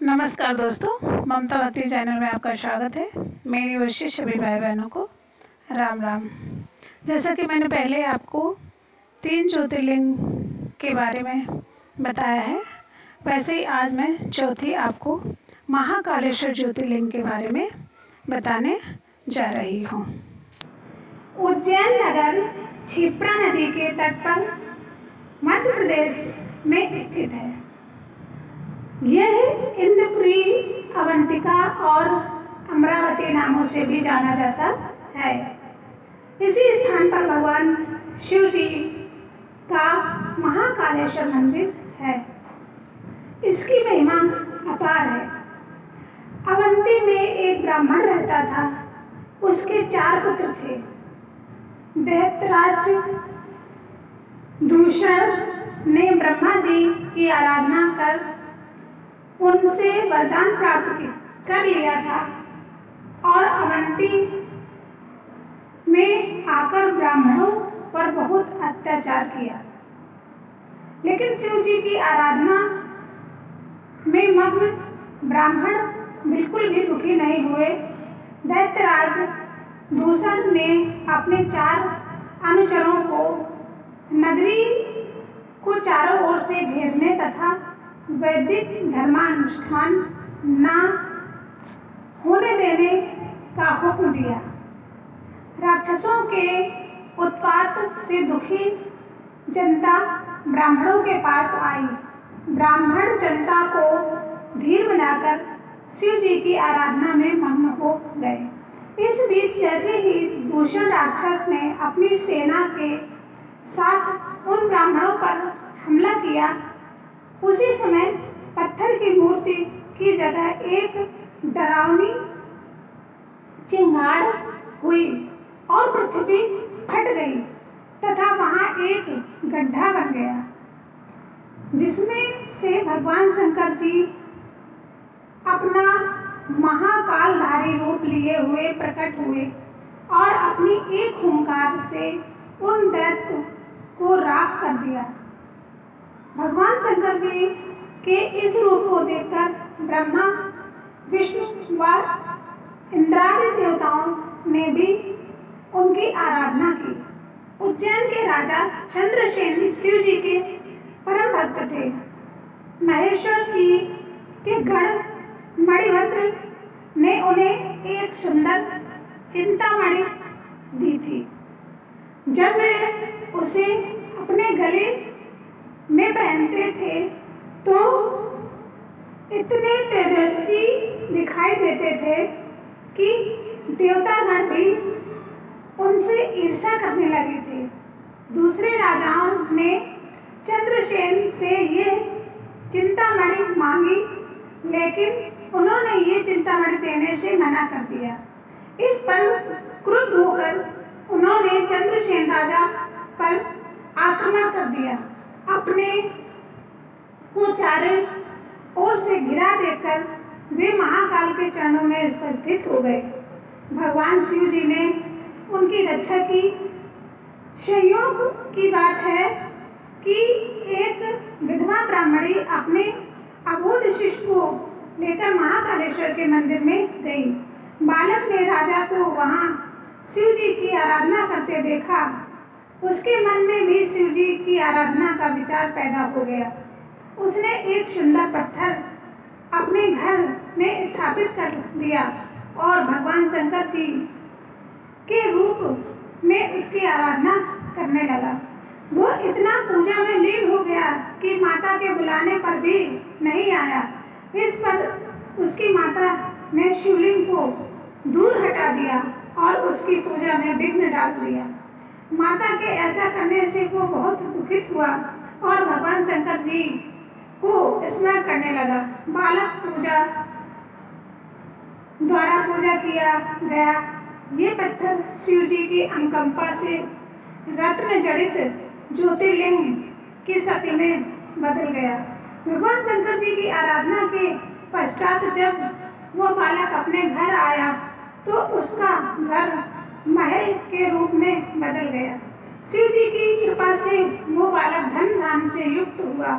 नमस्कार दोस्तों, ममता भक्ति चैनल में आपका स्वागत है। मेरी ओर से सभी भाई बहनों को राम राम। जैसा कि मैंने पहले आपको 3 ज्योतिर्लिंग के बारे में बताया है, वैसे ही आज मैं चौथी आपको महाकालेश्वर ज्योतिर्लिंग के बारे में बताने जा रही हूँ। उज्जैन नगर क्षिप्रा नदी के तट पर मध्य प्रदेश में स्थित है। यह इंद्रपुरी, अवंतिका और अमरावती नामों से भी जाना जाता है। इसी स्थान पर भगवान शिव जी का महाकालेश्वर मंदिर है। इसकी महिमा अपार है। अवंती में एक ब्राह्मण रहता था। उसके 4 पुत्र थे। दैत्यराज दूषण ने ब्रह्मा जी की आराधना कर उनसे वरदान प्राप्त कर लिया था और अवंती में आकर ब्राह्मणों पर बहुत अत्याचार किया। लेकिन शिव जी की आराधना में मग्न ब्राह्मण बिल्कुल भी दुखी नहीं हुए। दैत्यराज दूषण ने अपने 4 अनुचरों को नगरी को चारों ओर से घेरने तथा वैदिक धर्मानुष्ठान न होने देने का हुक्म दिया। राक्षसों के उत्पात से दुखी जनता ब्राह्मणों के पास आई। ब्राह्मण जनता को धीर बनाकर शिव जी की आराधना में मग्न हो गए। इस बीच जैसे ही दूषण राक्षस ने अपनी सेना के साथ उन ब्राह्मणों पर हमला किया, उसी समय पत्थर की मूर्ति की जगह एक डरावनी चिंगाड़ हुई और पृथ्वी फट गई तथा वहां एक गड्ढा बन गया, जिसमें से भगवान शंकर जी अपना महाकालधारी रूप लिए हुए प्रकट हुए और अपनी एक हुंकार से उन दैत्य को राख कर दिया। भगवान शंकर जी के इस रूप को देखकर ब्रह्मा, विष्णु व इंद्रादि देवताओं ने भी उनकी आराधना की। उज्जैन के राजा चंद्रसेन शिव जी के परम भक्त थे। महेश्वर जी के गण मणिभद्र ने उन्हें एक सुंदर चिंतामणि दी थी। जब वे उसे अपने गले में पहनते थे तो इतने तेजस्वी दिखाई देते थे कि देवतागण भी उनसे ईर्ष्या करने लगे थे। दूसरे राजाओं ने चंद्रसेन से ये चिंतामणि मांगी, लेकिन उन्होंने ये चिंतामणि देने से मना कर दिया। इस पर क्रुद्ध होकर उन्होंने चंद्रसेन राजा पर आक्रमण कर दिया। अपने को चारों ओर से घिरा देकर वे महाकाल के चरणों में उपस्थित हो गए। भगवान शिव जी ने उनकी रक्षा की। संयोग की बात है कि एक विधवा ब्राह्मणी अपने अबोध शिशु को लेकर महाकालेश्वर के मंदिर में गई। बालक ने राजा को वहां शिव जी की आराधना करते देखा। उसके मन में भी शिव जी की आराधना का विचार पैदा हो गया। उसने एक सुंदर पत्थर अपने घर में स्थापित कर दिया और भगवान शंकर जी के रूप में उसकी आराधना करने लगा। वो इतना पूजा में लीन हो गया कि माता के बुलाने पर भी नहीं आया। इस पर उसकी माता ने शिवलिंग को दूर हटा दिया और उसकी पूजा में विघ्न डाल दिया। माता के ऐसा करने से वो बहुत दुखित हुआ और भगवान शंकर जी को स्मरण करने लगा। बालक पूजा द्वारा पूजा किया गया ये पत्थर शिव जी की अनुकंपा से रत्न जड़ित ज्योतिर्लिंग की शक्ल में बदल गया। भगवान शंकर जी की आराधना के पश्चात जब वो बालक अपने घर आया तो उसका घर महल के रूप में बदल गया। शिव जी की कृपा से वो बालक धन धान से युक्त हुआ